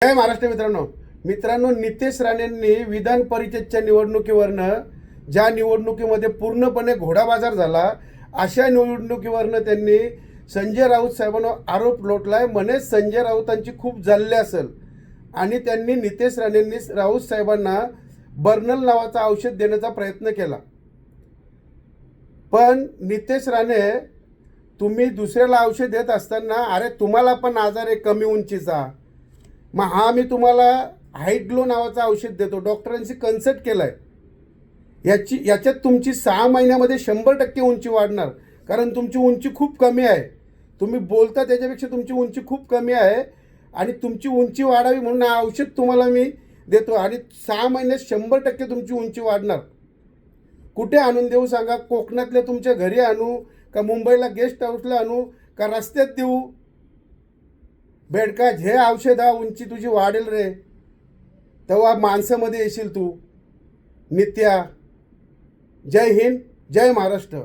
जय महाराष्ट्र मित्रांनो नितेश राणेंनी विधान परिषदच्या निवडणुकीवरनं ज्या निवडणुकीमध्ये पूर्णपणे घोडाबाजार झाला अशा निवडणुकीवरनं त्यांनी संजय राऊत साहेबांना आरोप लोटलाय। म्हणे संजय राऊतांची खूप जल्ले असेल आणि त्यांनी नितेश राणेंनी राऊत साहेबांना बर्नल नावाचं औषध देण्याचा प्रयत्न केला। पण नितेश राणे तुम्ही दुसऱ्याला औषध देत असताना अरे तुम्हाला पण आजार आहे कमी उंचीचा, मग मी तुम्हाला हाईट-ग्लो नावाचं औषध देतो, डॉक्टरांशी कन्सल्ट केलाय, याच्यात तुमची 6 महिन्यामध्ये 100% उंची वाढणार। कारण तुमची उंची खूप कमी आहे, तुम्ही बोलता त्याच्यापेक्षा तुमची उंची खूप कमी आहे आणि तुमची उंची वाढावी म्हणून हा औषध तुम्हाला मी देतो आणि 6 महिन्यात 100% तुमची उंची वाढणार। कुठे आणून देऊ सांगा? कोकणातल्या तुमच्या घरी आणू का मुंबईला गेस्ट हाऊसला आणू का रस्त्यात देऊ? बेडका जे औषध उंची तुझी वाढेल रे, तेव्हा माणसामध्ये येशील तू नित्या। जय हिंद, जय महाराष्ट्र।